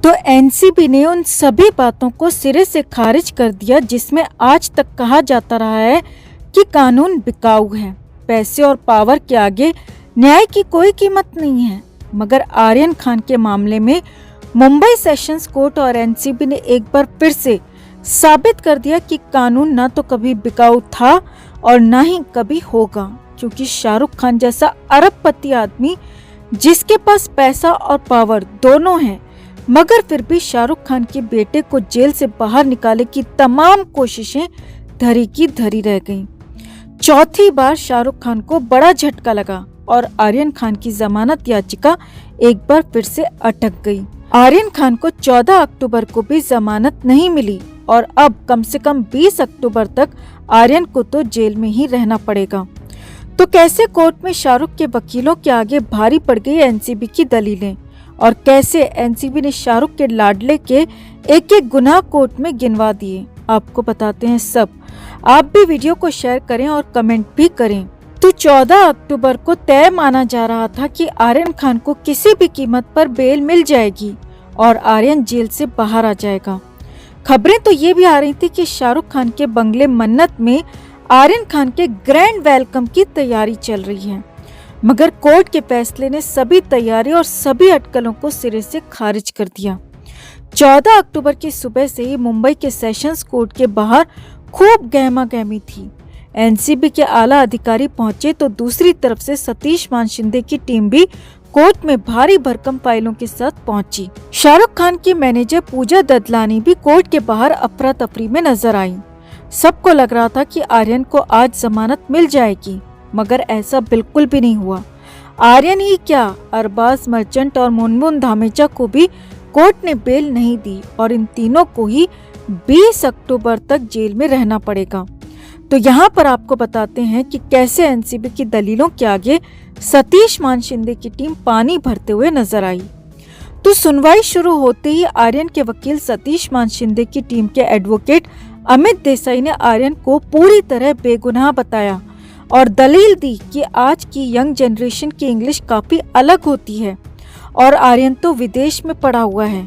तो एनसीबी ने उन सभी बातों को सिरे से खारिज कर दिया जिसमें आज तक कहा जाता रहा है कि कानून बिकाऊ है, पैसे और पावर के आगे न्याय की कोई कीमत नहीं है। मगर आर्यन खान के मामले में मुंबई सेशंस कोर्ट और एनसीबी ने एक बार फिर से साबित कर दिया कि कानून ना तो कभी बिकाऊ था और ना ही कभी होगा, क्योंकि शाहरुख खान जैसा अरबपति आदमी जिसके पास पैसा और पावर दोनों हैं, मगर फिर भी शाहरुख खान के बेटे को जेल से बाहर निकालने की तमाम कोशिशें धरी की धरी रह गईं। चौथी बार शाहरुख खान को बड़ा झटका लगा और आर्यन खान की जमानत याचिका एक बार फिर से अटक गई। आर्यन खान को 14 अक्टूबर को भी जमानत नहीं मिली और अब कम से कम 20 अक्टूबर तक आर्यन को तो जेल में ही रहना पड़ेगा। तो कैसे कोर्ट में शाहरुख के वकीलों के आगे भारी पड़ गई एनसीबी की दलीलें और कैसे एनसीबी ने शाहरुख के लाडले के एक एक गुनाह कोर्ट में गिनवा दिए, आपको बताते हैं सब। आप भी वीडियो को शेयर करें और कमेंट भी करें। तो 14 अक्टूबर को तय माना जा रहा था कि आर्यन खान को किसी भी कीमत पर बेल मिल जाएगी और आर्यन जेल से बाहर आ जाएगा। खबरें तो ये भी आ रही थी कि शाहरुख खान के बंगले मन्नत में आर्यन खान के ग्रैंड वेलकम की तैयारी चल रही है, मगर कोर्ट के फैसले ने सभी तैयारी और सभी अटकलों को सिरे से खारिज कर दिया। 14 अक्टूबर की सुबह से ही मुंबई के सेशंस कोर्ट के बाहर खूब गहमा-गहमी थी। एनसीबी के आला अधिकारी पहुंचे तो दूसरी तरफ से सतीश मान शिंदे की टीम भी कोर्ट में भारी भरकम फाइलों के साथ पहुंची। शाहरुख खान की मैनेजर पूजा ददलानी भी कोर्ट के बाहर अफरा तफरी में नजर आई। सबको लग रहा था कि आर्यन को आज जमानत मिल जाएगी, मगर ऐसा बिल्कुल भी नहीं हुआ। आर्यन ही क्या, अरबाज मर्चेंट और मुनमुन धामेचा को भी कोर्ट ने बेल नहीं दी और इन तीनों को ही 20 अक्टूबर तक जेल में रहना पड़ेगा। तो यहाँ पर आपको बताते हैं कि कैसे एनसीबी की दलीलों के आगे सतीश मान शिंदे की टीम पानी भरते हुए नजर आई। तो सुनवाई शुरू होते ही आर्यन के वकील सतीश मान शिंदे की टीम के एडवोकेट अमित देसाई ने आर्यन को पूरी तरह बेगुनाह बताया और दलील दी कि आज की यंग जनरेशन की इंग्लिश काफी अलग होती है और आर्यन तो विदेश में पढ़ा हुआ है।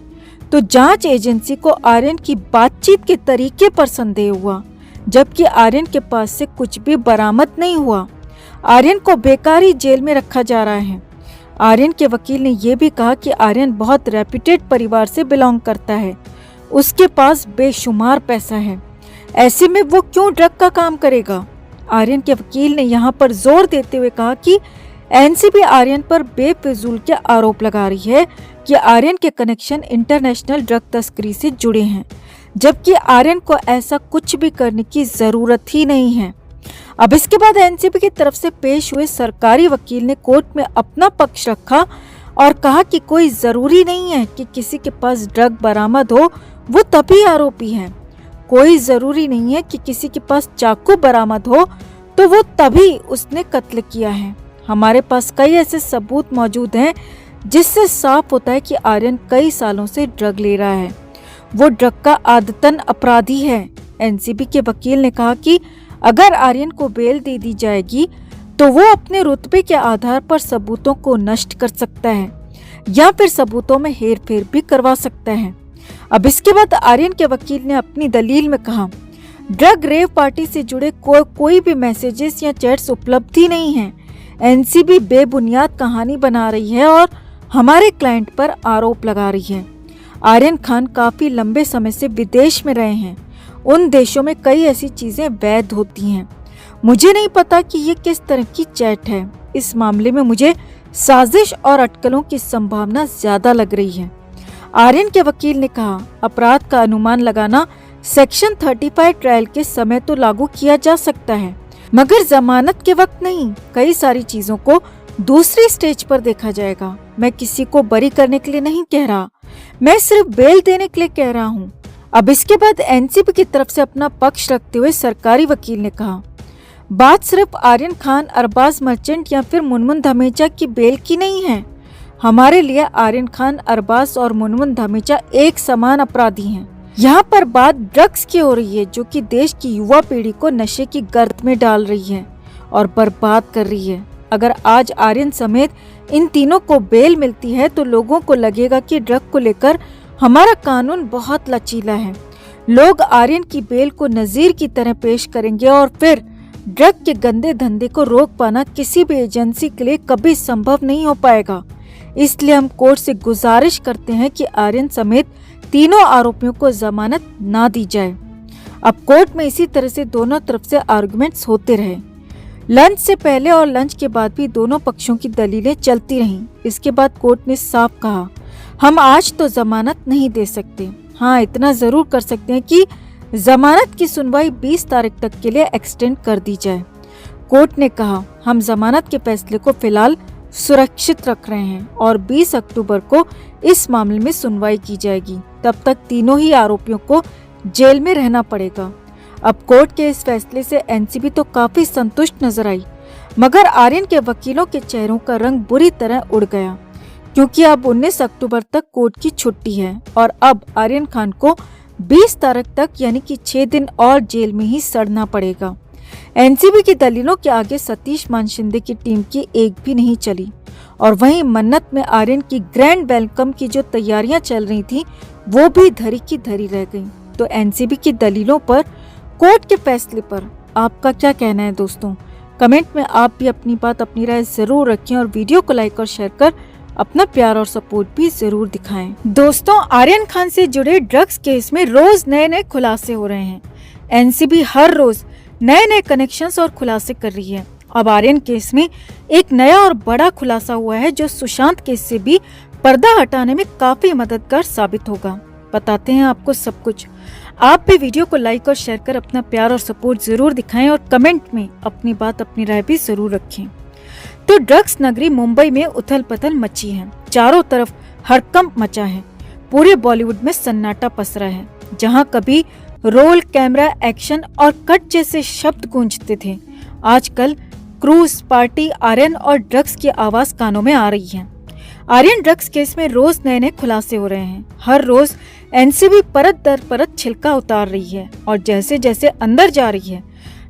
तो जांच एजेंसी को आर्यन की बातचीत के तरीके पर संदेह हुआ, जबकि आर्यन के पास से कुछ भी बरामद नहीं हुआ। आर्यन को बेकार ही जेल में रखा जा रहा है। आर्यन के वकील ने यह भी कहा कि आर्यन बहुत रेप्यूटेड परिवार से बिलोंग करता है, उसके पास बेशुमार पैसा है, ऐसे में वो क्यों ड्रग का काम करेगा। आर्यन के वकील ने यहाँ पर जोर देते हुए कहा कि एनसीबी आर्यन पर बेफिजूल के आरोप लगा रही है कि आर्यन के कनेक्शन इंटरनेशनल ड्रग तस्करी से जुड़े हैं, जबकि आर्यन को ऐसा कुछ भी करने की जरूरत ही नहीं है। अब इसके बाद एनसीबी की तरफ से पेश हुए सरकारी वकील ने कोर्ट में अपना पक्ष रखा और कहा कि कोई जरूरी नहीं है कि किसी के पास ड्रग बरामद हो वो तभी आरोपी है, कोई जरूरी नहीं है कि किसी के पास चाकू बरामद हो तो वो तभी उसने कत्ल किया है। हमारे पास कई ऐसे सबूत मौजूद हैं जिससे साफ होता है कि आर्यन कई सालों से ड्रग ले रहा है, वो ड्रग का आदतन अपराधी है। एनसीबी के वकील ने कहा कि अगर आर्यन को बेल दे दी जाएगी तो वो अपने रुतबे के आधार पर सबूतों को नष्ट कर सकता है या फिर सबूतों में हेरफेर भी करवा सकता है। अब इसके बाद आर्यन के वकील ने अपनी दलील में कहा, ड्रग रेव पार्टी से जुड़े कोई भी मैसेजेस या चैट्स उपलब्ध ही नहीं है। एनसीबी बेबुनियाद कहानी बना रही है और हमारे क्लाइंट पर आरोप लगा रही है। आर्यन खान काफी लंबे समय से विदेश में रहे हैं, उन देशों में कई ऐसी चीजें वैध होती हैं। मुझे नहीं पता कि ये किस तरह की चैट है। इस मामले में मुझे साजिश और अटकलों की संभावना ज्यादा लग रही है। आर्यन के वकील ने कहा, अपराध का अनुमान लगाना सेक्शन 35 ट्रायल के समय तो लागू किया जा सकता है, मगर जमानत के वक्त नहीं। कई सारी चीजों को दूसरी स्टेज पर देखा जाएगा। मैं किसी को बरी करने के लिए नहीं कह रहा, मैं सिर्फ बेल देने के लिए कह रहा हूँ। अब इसके बाद एनसीबी की तरफ से अपना पक्ष रखते हुए सरकारी वकील ने कहा, बात सिर्फ आर्यन खान, अरबाज मर्चेंट या फिर मुनमुन धामेचा की बेल की नहीं है। हमारे लिए आर्यन खान, अरबाज और मुनमुन धामेचा एक समान अपराधी हैं। यहाँ पर बात ड्रग्स की हो रही है जो कि देश की युवा पीढ़ी को नशे की गर्त में डाल रही है और बर्बाद कर रही है। अगर आज आर्यन समेत इन तीनों को बेल मिलती है तो लोगों को लगेगा कि ड्रग को लेकर हमारा कानून बहुत लचीला है। लोग आर्यन की बेल को नजीर की तरह पेश करेंगे और फिर ड्रग के गंदे धंधे को रोक पाना किसी भी एजेंसी के लिए कभी संभव नहीं हो पाएगा। इसलिए हम कोर्ट से गुजारिश करते हैं कि आर्यन समेत तीनों आरोपियों को जमानत ना दी जाए। अब कोर्ट में इसी तरह से दोनों तरफ से आर्गुमेंट्स होते रहे। लंच से पहले और लंच के बाद भी दोनों पक्षों की दलीलें चलती रहीं। इसके बाद कोर्ट ने साफ कहा, हम आज तो जमानत नहीं दे सकते। हाँ, इतना जरूर कर सकते हैं कि जमानत की सुनवाई 20 तारीख तक के लिए एक्सटेंड कर दी जाए। कोर्ट ने कहा, हम जमानत के फैसले को फिलहाल सुरक्षित रख रहे हैं और 20 अक्टूबर को इस मामले में सुनवाई की जाएगी। तब तक तीनों ही आरोपियों को जेल में रहना पड़ेगा। अब कोर्ट के इस फैसले से एनसीबी तो काफी संतुष्ट नजर आई, मगर आर्यन के वकीलों के चेहरों का रंग बुरी तरह उड़ गया, क्योंकि अब 19 अक्टूबर तक कोर्ट की छुट्टी है और अब आर्यन खान को 20 तारीख तक यानी कि 6 दिन और जेल में ही सड़ना पड़ेगा। एनसीबी की दलीलों के आगे सतीश मान शिंदे की टीम की एक भी नहीं चली और वहीं मन्नत में आर्यन की ग्रैंड वेलकम की जो तैयारियां चल रही थी वो भी धरी की धरी रह गई। तो एनसीबी की दलीलों पर, कोर्ट के फैसले पर आपका क्या कहना है दोस्तों? कमेंट में आप भी अपनी बात, अपनी राय जरूर रखें और वीडियो को लाइक और शेयर कर अपना प्यार और सपोर्ट भी जरूर दिखाएं। दोस्तों, आर्यन खान से जुड़े ड्रग्स केस में रोज नए नए खुलासे हो रहे हैं। एनसीबी हर रोज नए नए कनेक्शंस और खुलासे कर रही है। अब आर्यन केस में एक नया और बड़ा खुलासा हुआ है जो सुशांत केस से भी पर्दा हटाने में काफी मददगार साबित होगा। बताते हैं आपको सब कुछ। आप भी वीडियो को लाइक और शेयर कर अपना प्यार और सपोर्ट जरूर दिखाएं और कमेंट में अपनी बात, अपनी राय भी जरूर रखें। तो ड्रग्स नगरी मुंबई में उथल पथल मची है। चारों तरफ हड़कंप मचा है। पूरे बॉलीवुड में सन्नाटा पसरा है। जहां कभी रोल, कैमरा, एक्शन और कट जैसे शब्द गूंजते थे, आजकल क्रूज, पार्टी, आर्यन और ड्रग्स की आवाज कानों में आ रही है। आर्यन ड्रग्स केस में रोज नए नए खुलासे हो रहे हैं। हर रोज एनसीबी परत दर परत छिलका उतार रही है और जैसे जैसे अंदर जा रही है,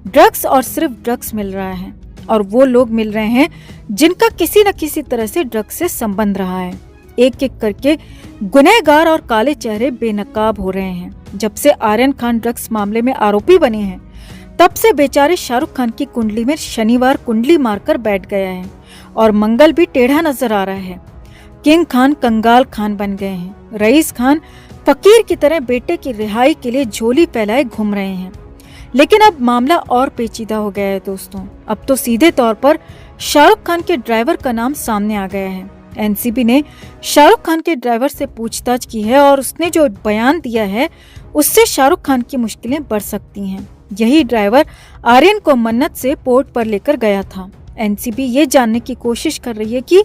ड्रग्स और सिर्फ ड्रग्स मिल रहा है और वो लोग मिल रहे हैं जिनका किसी न किसी तरह से ड्रग्स से संबंध रहा है। एक एक करके गुनहगार और काले चेहरे बेनकाब हो रहे हैं। जब से आर्यन खान ड्रग्स मामले में आरोपी बने हैं, तब से बेचारे शाहरुख खान की कुंडली में शनिवार कुंडली मारकर बैठ गया है और मंगल भी टेढ़ा नजर आ रहा है। किंग खान कंगाल खान बन गए हैं। रईस खान फकीर की तरह बेटे की रिहाई के लिए झोली फैलाए घूम रहे हैं। लेकिन अब मामला और पेचीदा हो गया है दोस्तों। अब तो सीधे तौर पर शाहरुख खान के ड्राइवर का नाम सामने आ गया है। एनसीबी ने शाहरुख खान के ड्राइवर से पूछताछ की है और उसने जो बयान दिया है उससे शाहरुख खान की मुश्किलें बढ़ सकती हैं। यही ड्राइवर आर्यन को मन्नत से पोर्ट पर लेकर गया था। एनसीबी ये जानने की कोशिश कर रही है कि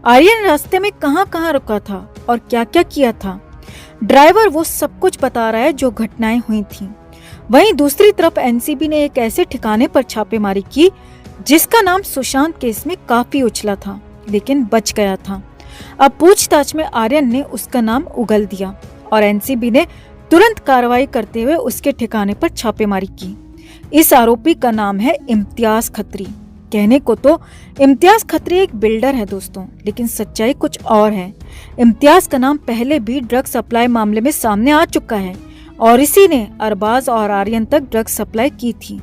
आर्यन रास्ते में कहां-कहां रुका था और क्या-क्या किया था। ड्राइवर वो सब कुछ बता रहा है जो घटनाएं हुई थीं। वहीं दूसरी तरफ एनसीबी ने एक ऐसे ठिकाने पर छापेमारी की जिसका नाम सुशांत केस में काफी उछला था, लेकिन बच गया था। अब पूछताछ में आर्यन ने उसका नाम उगल दिया और एनसीबी ने तुरंत कार्रवाई करते हुए उसके ठिकाने पर छापेमारी की। इस आरोपी का नाम है इम्तियाज खत्री। कहने को तो इम्तियाज खत्री एक बिल्डर है दोस्तों, लेकिन सच्चाई कुछ और है। इम्तियाज का नाम पहले भी ड्रग सप्लाई मामले में सामने आ चुका है और इसी ने अरबाज और आर्यन तक ड्रग सप्लाई की थी।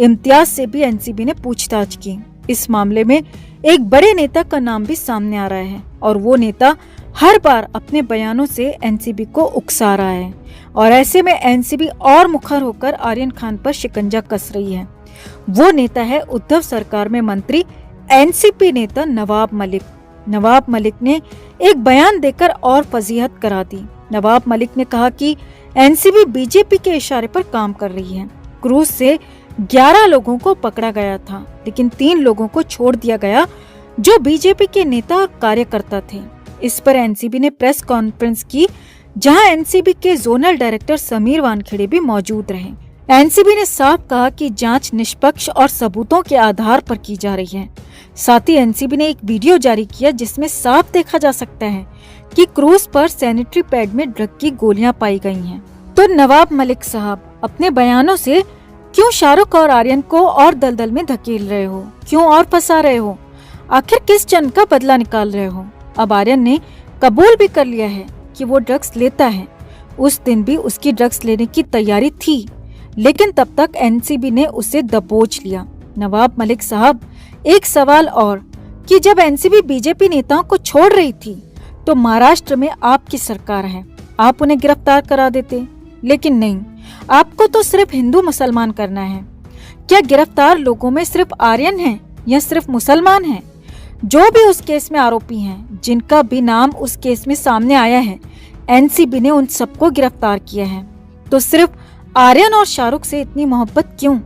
इम्तियाज से भी एनसीबी ने पूछताछ की। इस मामले में एक बड़े नेता का नाम भी सामने आ रहा है और वो नेता हर बार अपने बयानों से एनसीबी को उकसा रहा है और ऐसे में एनसीबी और मुखर होकर आर्यन खान पर शिकंजा कस रही है। वो नेता है उद्धव सरकार में मंत्री एनसीपी नेता नवाब मलिक। नवाब मलिक ने एक बयान देकर और फजीहत करा दी। नवाब मलिक ने कहा कि एनसीबी बीजेपी के इशारे पर काम कर रही है। क्रूज से 11 लोगों को पकड़ा गया था, लेकिन 3 लोगों को छोड़ दिया गया जो बीजेपी के नेता और कार्यकर्ता थे। इस पर एनसीबी ने प्रेस कॉन्फ्रेंस की, जहां एनसीबी के जोनल डायरेक्टर समीर वानखेड़े भी मौजूद रहे। एनसीबी ने साफ कहा कि जांच निष्पक्ष और सबूतों के आधार पर की जा रही है। साथ ही एनसीबी ने एक वीडियो जारी किया जिसमें साफ देखा जा सकता है कि क्रूज पर सैनिटरी पैड में ड्रग की गोलियां पाई गई हैं। तो नवाब मलिक साहब, अपने बयानों से क्यों शाहरुख और आर्यन को और दलदल में धकेल रहे हो? क्यों और फंसा रहे हो? आखिर किस जन का बदला निकाल रहे हो? अब आर्यन ने कबूल भी कर लिया है कि वो ड्रग्स लेता है। उस दिन भी उसकी ड्रग्स लेने की तैयारी थी, लेकिन तब तक एनसीबी ने उसे दबोच लिया। नवाब मलिक साहब, एक सवाल और कि जब एनसीबी बीजेपी नेताओं को छोड़ रही थी तो महाराष्ट्र में आपकी सरकार है, आप उन्हें गिरफ्तार करा देते, लेकिन नहीं, आपको तो सिर्फ हिंदू मुसलमान करना है। क्या गिरफ्तार लोगों में सिर्फ आर्यन हैं या सिर्फ मुसलमान हैं? जो भी उस केस में आरोपी हैं, जिनका भी नाम उस केस में सामने आया है, एनसीबी ने उन सबको गिरफ्तार किया है। तो सिर्फ आर्यन और शाहरुख से इतनी मोहब्बत क्यों?